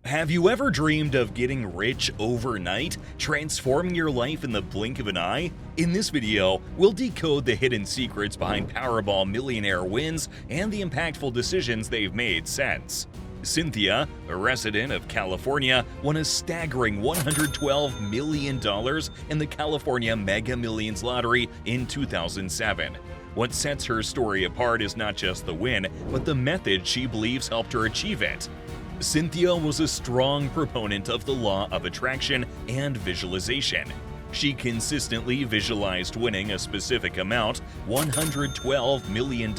Have you ever dreamed of getting rich overnight, transforming your life in the blink of an eye? In this video, we'll decode the hidden secrets behind Powerball Millionaire wins and the impactful decisions they've made since. Cynthia, a resident of California, won a staggering $112 million in the California Mega Millions lottery in 2007. What sets her story apart is not just the win, but the method she believes helped her achieve it. Cynthia was a strong proponent of the law of attraction and visualization. She consistently visualized winning a specific amount, $112 million,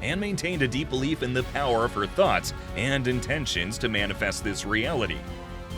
and maintained a deep belief in the power of her thoughts and intentions to manifest this reality.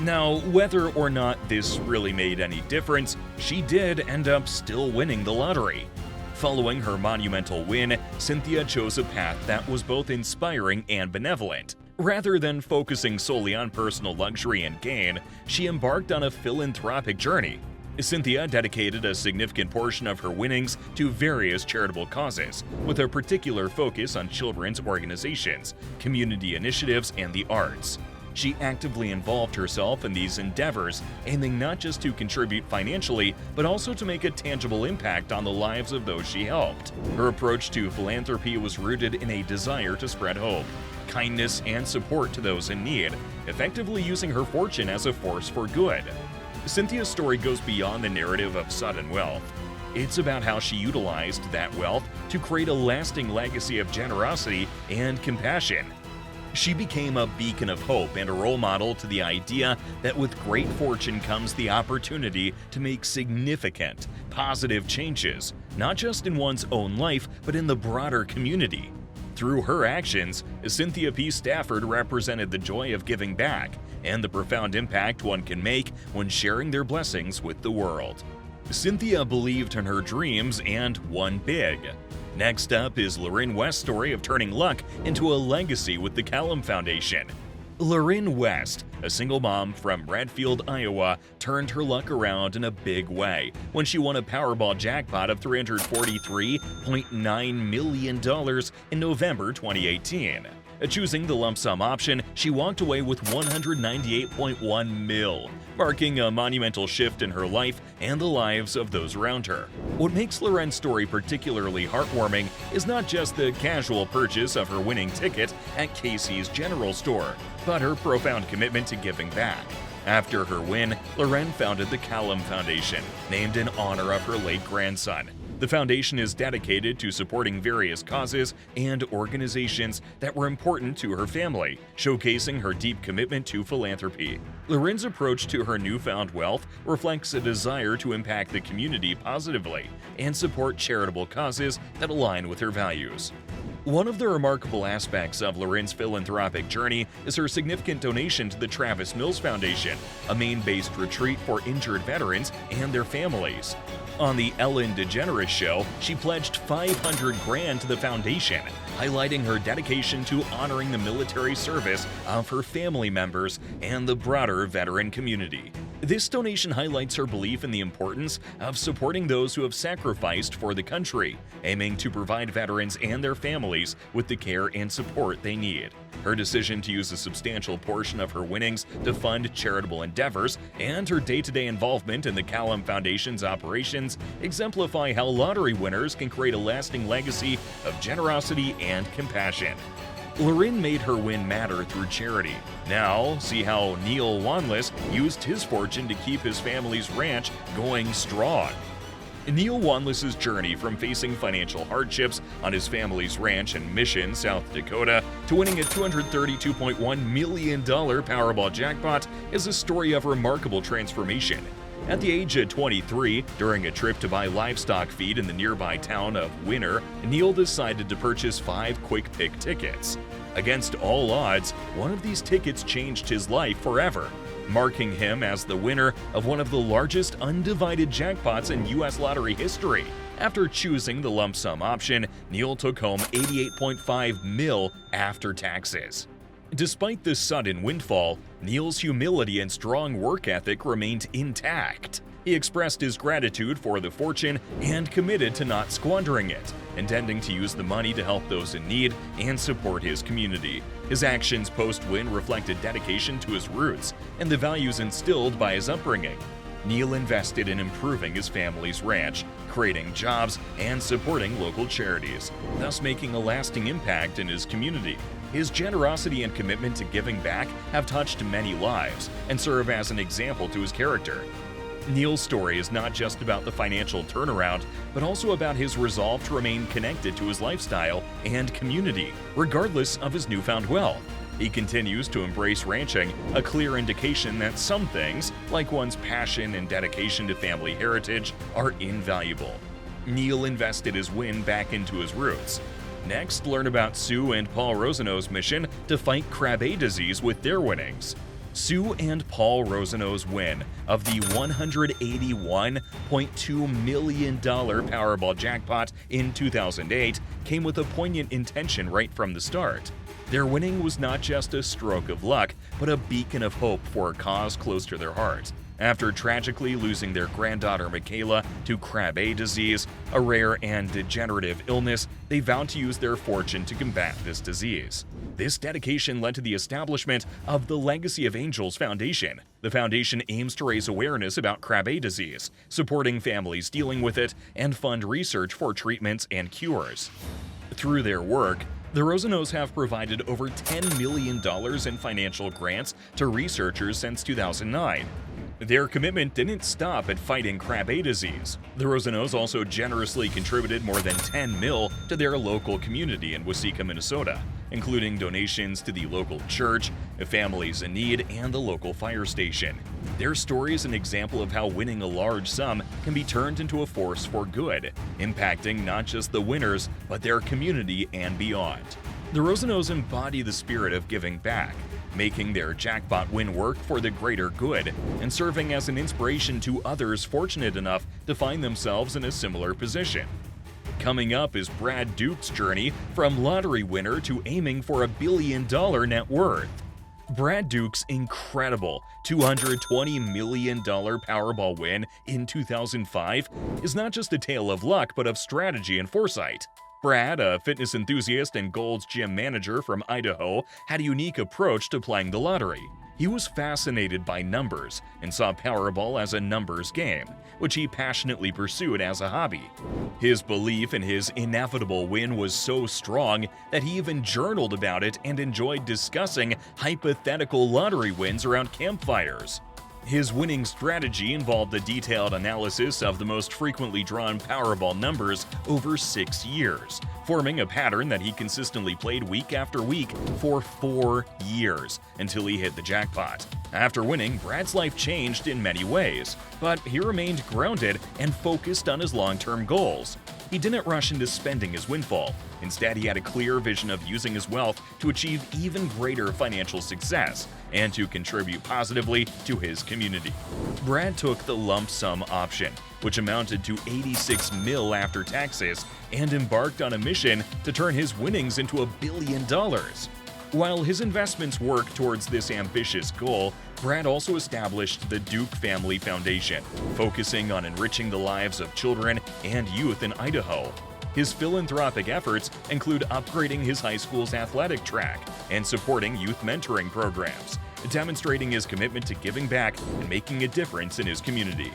Now, whether or not this really made any difference, she did end up still winning the lottery. Following her monumental win, Cynthia chose a path that was both inspiring and benevolent. Rather than focusing solely on personal luxury and gain, she embarked on a philanthropic journey. Cynthia dedicated a significant portion of her winnings to various charitable causes, with a particular focus on children's organizations, community initiatives, and the arts. She actively involved herself in these endeavors, aiming not just to contribute financially, but also to make a tangible impact on the lives of those she helped. Her approach to philanthropy was rooted in a desire to spread hope, kindness, and support to those in need, effectively using her fortune as a force for good. Cynthia's story goes beyond the narrative of sudden wealth. It's about how she utilized that wealth to create a lasting legacy of generosity and compassion. She became a beacon of hope and a role model to the idea that with great fortune comes the opportunity to make significant, positive changes, not just in one's own life, but in the broader community. Through her actions, Cynthia P. Stafford represented the joy of giving back and the profound impact one can make when sharing their blessings with the world. Cynthia believed in her dreams and won big. Next up is Lorraine West's story of turning luck into a legacy with the Callum Foundation. Lorraine West, a single mom from Redfield, Iowa, turned her luck around in a big way when she won a Powerball jackpot of $343.9 million in November 2018. Choosing the lump sum option, she walked away with $198.1 million, marking a monumental shift in her life and the lives of those around her. What makes Lorraine's story particularly heartwarming is not just the casual purchase of her winning ticket at Casey's General Store, but her profound commitment to giving back. After her win, Lorraine founded the Callum Foundation, named in honor of her late grandson. The foundation is dedicated to supporting various causes and organizations that were important to her family, showcasing her deep commitment to philanthropy. Lorraine's approach to her newfound wealth reflects a desire to impact the community positively and support charitable causes that align with her values. One of the remarkable aspects of Lorraine's philanthropic journey is her significant donation to the Travis Mills Foundation, a Maine-based retreat for injured veterans and their families. On the Ellen DeGeneres Show, she pledged $500,000 to the foundation, highlighting her dedication to honoring the military service of her family members and the broader veteran community. This donation highlights her belief in the importance of supporting those who have sacrificed for the country, aiming to provide veterans and their families with the care and support they need. Her decision to use a substantial portion of her winnings to fund charitable endeavors and her day-to-day involvement in the Callum Foundation's operations exemplify how lottery winners can create a lasting legacy of generosity and compassion. Lorraine made her win matter through charity. Now, see how Neil Wanless used his fortune to keep his family's ranch going strong. Neil Wanless's journey from facing financial hardships on his family's ranch in Mission, South Dakota, to winning a $232.1 million Powerball jackpot is a story of remarkable transformation. At the age of 23, during a trip to buy livestock feed in the nearby town of Winner, Neil decided to purchase 5 quick pick tickets. Against all odds, one of these tickets changed his life forever, marking him as the winner of one of the largest undivided jackpots in U.S. lottery history. After choosing the lump sum option, Neil took home $88.5 million after taxes. Despite this sudden windfall, Neil's humility and strong work ethic remained intact. He expressed his gratitude for the fortune and committed to not squandering it. intending to use the money to help those in need and support his community. His actions post-win reflected dedication to his roots and the values instilled by his upbringing. Neil invested in improving his family's ranch, creating jobs, and supporting local charities, thus making a lasting impact in his community. His generosity and commitment to giving back have touched many lives and serve as an example to his character. Neil's story is not just about the financial turnaround, but also about his resolve to remain connected to his lifestyle and community, regardless of his newfound wealth. He continues to embrace ranching, a clear indication that some things, like one's passion and dedication to family heritage, are invaluable. Neil invested his win back into his roots. Next, learn about Sue and Paul Roseno's mission to fight Crab A disease with their winnings. Sue and Paul Roseno's win of the $181.2 million Powerball jackpot in 2008 came with a poignant intention right from the start. Their winning was not just a stroke of luck, but a beacon of hope for a cause close to their heart. After tragically losing their granddaughter Michaela to Crab A disease, a rare and degenerative illness, they vowed to use their fortune to combat this disease. This dedication led to the establishment of the Legacy of Angels Foundation. The foundation aims to raise awareness about Crab A disease, supporting families dealing with it, and fund research for treatments and cures. Through their work, the Rosenos have provided over $10 million in financial grants to researchers since 2009. Their commitment didn't stop at fighting Crab A disease. The Rosenos also generously contributed more than $10 million to their local community in Waseca, Minnesota, including donations to the local church, families in need, and the local fire station. Their story is an example of how winning a large sum can be turned into a force for good, impacting not just the winners, but their community and beyond. The Rosenos embody the spirit of giving back, making their jackpot win work for the greater good and serving as an inspiration to others fortunate enough to find themselves in a similar position. Coming up is Brad Duke's journey from lottery winner to aiming for $1 billion net worth. Brad Duke's incredible $220 million Powerball win in 2005 is not just a tale of luck, but of strategy and foresight. Brad, a fitness enthusiast and Gold's Gym manager from Idaho, had a unique approach to playing the lottery. He was fascinated by numbers and saw Powerball as a numbers game, which he passionately pursued as a hobby. His belief in his inevitable win was so strong that he even journaled about it and enjoyed discussing hypothetical lottery wins around campfires. His winning strategy involved a detailed analysis of the most frequently drawn Powerball numbers over 6 years, forming a pattern that he consistently played week after week for 4 years until he hit the jackpot. After winning, Brad's life changed in many ways, but he remained grounded and focused on his long-term goals. He didn't rush into spending his windfall. Instead, he had a clear vision of using his wealth to achieve even greater financial success and to contribute positively to his community. Brad took the lump sum option, which amounted to $86 million after taxes, and embarked on a mission to turn his winnings into $1 billion. While his investments work towards this ambitious goal, Brad also established the Duke Family Foundation, focusing on enriching the lives of children and youth in Idaho. His philanthropic efforts include upgrading his high school's athletic track and supporting youth mentoring programs, demonstrating his commitment to giving back and making a difference in his community.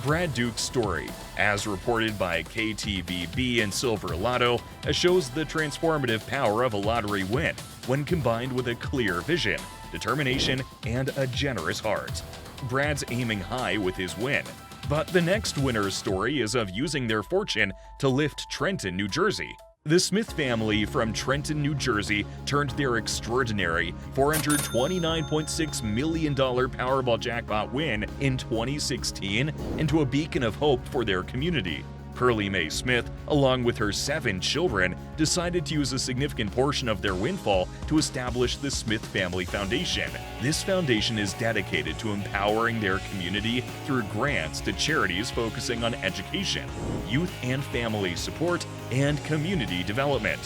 Brad Duke's story, as reported by KTVB and Silver Lotto, shows the transformative power of a lottery win when combined with a clear vision, determination, and a generous heart. Brad's aiming high with his win, but the next winner's story is of using their fortune to lift Trenton, New Jersey. The Smith family from Trenton, New Jersey turned their extraordinary $429.6 million Powerball jackpot win in 2016 into a beacon of hope for their community. Pearlie Mae Smith, along with her 7 children, decided to use a significant portion of their windfall to establish the Smith Family Foundation. This foundation is dedicated to empowering their community through grants to charities focusing on education, youth and family support, and community development.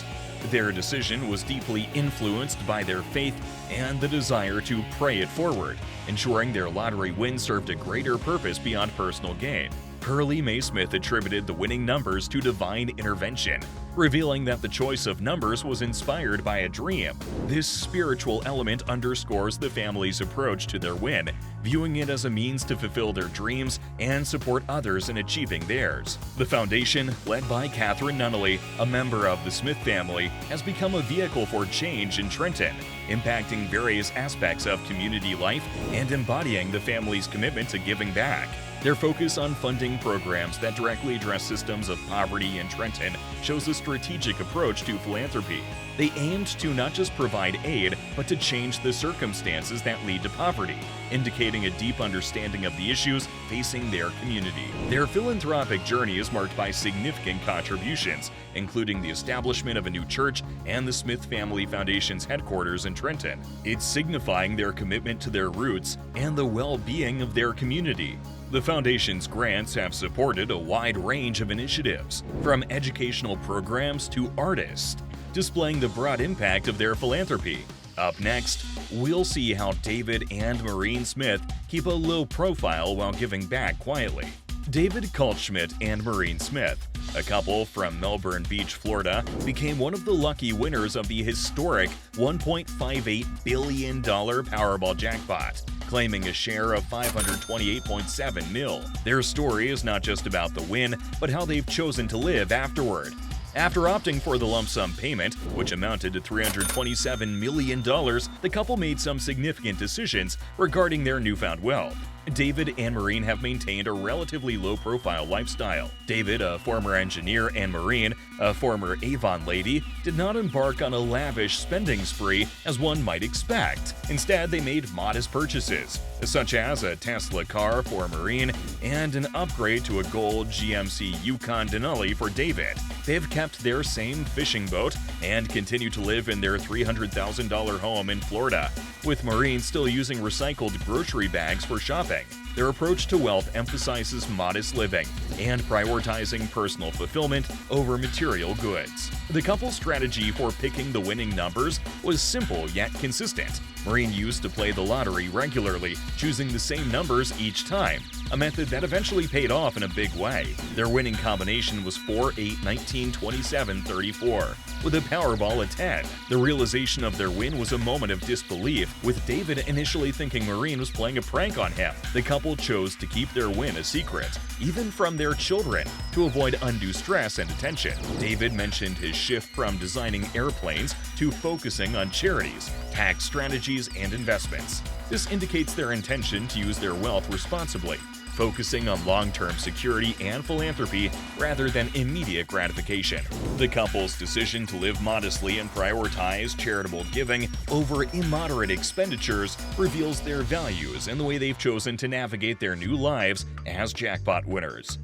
Their decision was deeply influenced by their faith and the desire to pray it forward, ensuring their lottery win served a greater purpose beyond personal gain. Pearlie Mae Smith attributed the winning numbers to divine intervention, revealing that the choice of numbers was inspired by a dream. This spiritual element underscores the family's approach to their win, viewing it as a means to fulfill their dreams and support others in achieving theirs. The foundation, led by Catherine Nunnally, a member of the Smith family, has become a vehicle for change in Trenton, impacting various aspects of community life and embodying the family's commitment to giving back. Their focus on funding programs that directly address systems of poverty in Trenton shows a strategic approach to philanthropy. They aimed to not just provide aid, but to change the circumstances that lead to poverty, indicating a deep understanding of the issues facing their community. Their philanthropic journey is marked by significant contributions, including the establishment of a new church and the Smith Family Foundation's headquarters in Trenton. It's signifying their commitment to their roots and the well-being of their community. The Foundation's grants have supported a wide range of initiatives, from educational programs to artists, displaying the broad impact of their philanthropy. Up next, we'll see how David and Maureen Smith keep a low profile while giving back quietly. David Kaltschmidt and Maureen Smith, a couple from Melbourne Beach, Florida, became one of the lucky winners of the historic $1.58 billion Powerball jackpot, claiming a share of $528.7 million. Their story is not just about the win, but how they've chosen to live afterward. After opting for the lump sum payment, which amounted to $327 million, the couple made some significant decisions regarding their newfound wealth. David and Maureen have maintained a relatively low-profile lifestyle. David, a former engineer, and Maureen, a former Avon lady, did not embark on a lavish spending spree as one might expect. Instead, they made modest purchases, such as a Tesla car for Maureen and an upgrade to a gold GMC Yukon Denali for David. They've kept their same fishing boat and continue to live in their $300,000 home in Florida, with Maureen still using recycled grocery bags for shopping. Their approach to wealth emphasizes modest living and prioritizing personal fulfillment over material goods. The couple's strategy for picking the winning numbers was simple yet consistent. Maureen used to play the lottery regularly, choosing the same numbers each time, a method that eventually paid off in a big way. Their winning combination was 4, 8, 19, 27, 34, with a Powerball at 10. The realization of their win was a moment of disbelief, with David initially thinking Maureen was playing a prank on him. The couple chose to keep their win a secret, even from their children, to avoid undue stress and attention. David mentioned his shift from designing airplanes to focusing on charities, tax strategies, and investments. This indicates their intention to use their wealth responsibly, focusing on long-term security and philanthropy rather than immediate gratification. The couple's decision to live modestly and prioritize charitable giving over immoderate expenditures reveals their values and the way they've chosen to navigate their new lives as jackpot winners.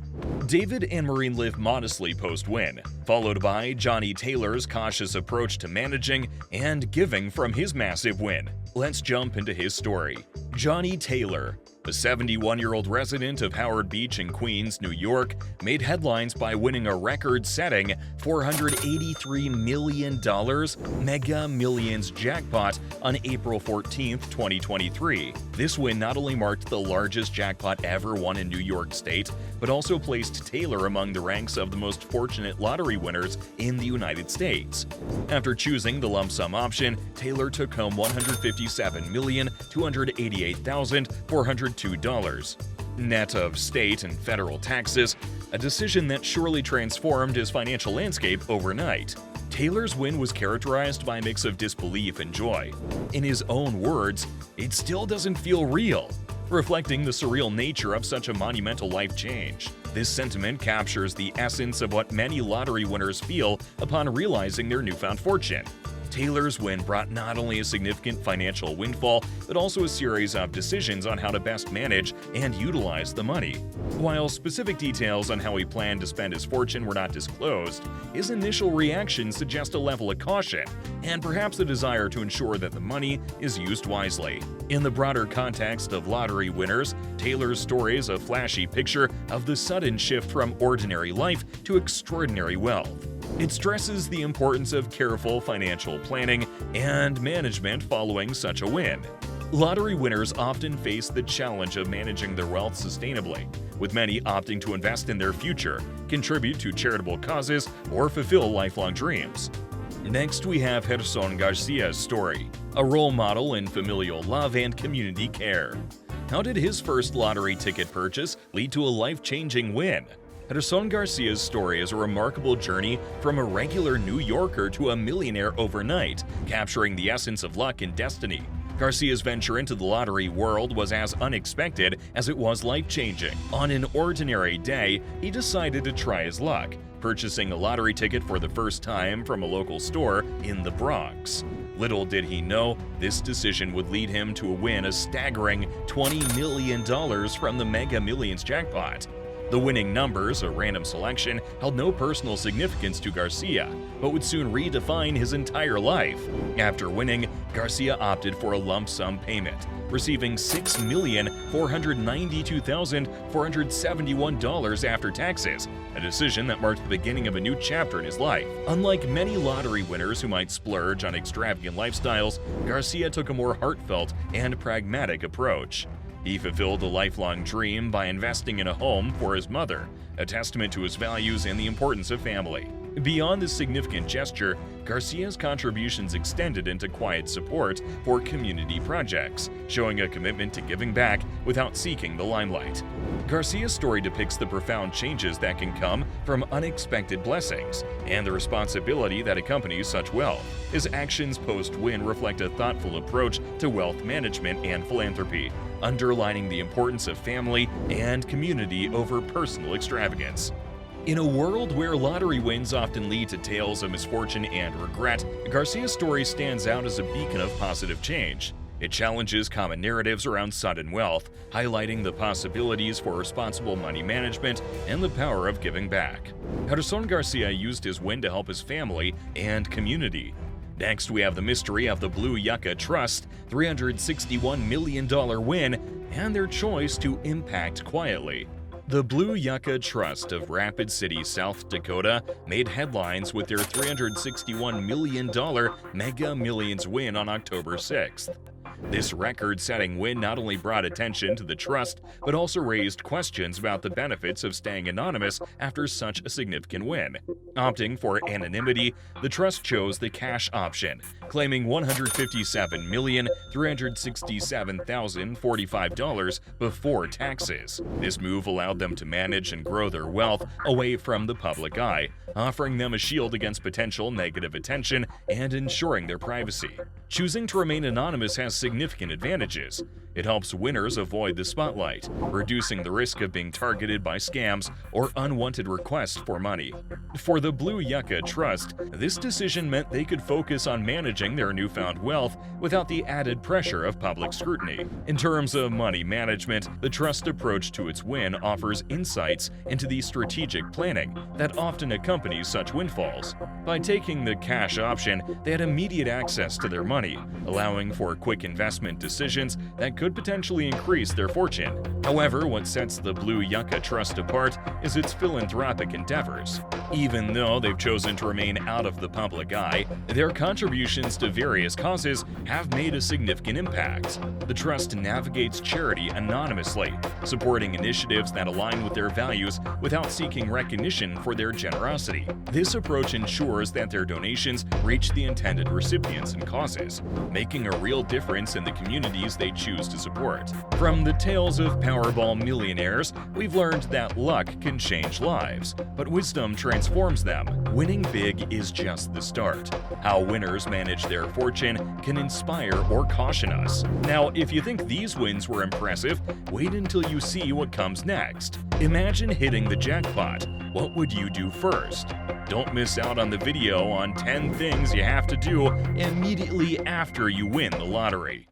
David and Maureen live modestly post-win, followed by Johnny Taylor's cautious approach to managing and giving from his massive win. Let's jump into his story. Johnny Taylor, a 71-year-old resident of Howard Beach in Queens, New York, made headlines by winning a record-setting $483 million Mega Millions jackpot on April 14, 2023. This win not only marked the largest jackpot ever won in New York State, but also placed Taylor among the ranks of the most fortunate lottery winners in the United States. After choosing the lump sum option, Taylor took home $157,288,402, net of state and federal taxes, a decision that surely transformed his financial landscape overnight. Taylor's win was characterized by a mix of disbelief and joy. In his own words, "It still doesn't feel real," reflecting the surreal nature of such a monumental life change. This sentiment captures the essence of what many lottery winners feel upon realizing their newfound fortune. Taylor's win brought not only a significant financial windfall, but also a series of decisions on how to best manage and utilize the money. While specific details on how he planned to spend his fortune were not disclosed, his initial reaction suggests a level of caution and perhaps a desire to ensure that the money is used wisely. In the broader context of lottery winners, Taylor's story is a flashy picture of the sudden shift from ordinary life to extraordinary wealth. It stresses the importance of careful financial planning and management following such a win. Lottery winners often face the challenge of managing their wealth sustainably, with many opting to invest in their future, contribute to charitable causes, or fulfill lifelong dreams. Next, we have Gerson Garcia's story, a role model in familial love and community care. How did his first lottery ticket purchase lead to a life-changing win? Gerson Garcia's story is a remarkable journey from a regular New Yorker to a millionaire overnight, capturing the essence of luck and destiny. Garcia's venture into the lottery world was as unexpected as it was life-changing. On an ordinary day, he decided to try his luck, purchasing a lottery ticket for the first time from a local store in the Bronx. Little did he know, this decision would lead him to win a staggering $20 million from the Mega Millions jackpot. The winning numbers, a random selection, held no personal significance to Garcia, but would soon redefine his entire life. After winning, Garcia opted for a lump sum payment, receiving $6,492,471 after taxes, a decision that marked the beginning of a new chapter in his life. Unlike many lottery winners who might splurge on extravagant lifestyles, Garcia took a more heartfelt and pragmatic approach. He fulfilled a lifelong dream by investing in a home for his mother, a testament to his values and the importance of family. Beyond this significant gesture, Garcia's contributions extended into quiet support for community projects, showing a commitment to giving back without seeking the limelight. Garcia's story depicts the profound changes that can come from unexpected blessings and the responsibility that accompanies such wealth. His actions post-win reflect a thoughtful approach to wealth management and philanthropy, underlining the importance of family and community over personal extravagance. In a world where lottery wins often lead to tales of misfortune and regret, Garcia's story stands out as a beacon of positive change. It challenges common narratives around sudden wealth, highlighting the possibilities for responsible money management and the power of giving back. Gerson Garcia used his win to help his family and community. Next, we have the mystery of the Blue Yucca Trust, $361 million win, and their choice to impact quietly. The Blue Yucca Trust of Rapid City, South Dakota, made headlines with their $361 million Mega Millions win on October 6th. This record-setting win not only brought attention to the trust, but also raised questions about the benefits of staying anonymous after such a significant win. Opting for anonymity, the trust chose the cash option, claiming $157,367,045 before taxes. This move allowed them to manage and grow their wealth away from the public eye, offering them a shield against potential negative attention and ensuring their privacy. Choosing to remain anonymous has significant advantages. It helps winners avoid the spotlight, reducing the risk of being targeted by scams or unwanted requests for money. For the Blue Yucca Trust, this decision meant they could focus on managing their newfound wealth without the added pressure of public scrutiny. In terms of money management, the trust approach to its win offers insights into the strategic planning that often accompanies such windfalls. By taking the cash option, they had immediate access to their money, allowing for quick investment decisions that could potentially increase their fortune. However, what sets the Blue Yucca Trust apart is its philanthropic endeavors. Even though they've chosen to remain out of the public eye, their contributions to various causes have made a significant impact. The trust navigates charity anonymously, supporting initiatives that align with their values without seeking recognition for their generosity. This approach ensures that their donations reach the intended recipients and causes, making a real difference in the communities they choose to support. From the tales of Powerball millionaires, we've learned that luck can change lives, but wisdom transforms them. Winning big is just the start. How winners manage their fortune can inspire or caution us. Now, if you think these wins were impressive, wait until you see what comes next. Imagine hitting the jackpot. What would you do first? Don't miss out on the video on 10 things you have to do immediately after you win the lottery.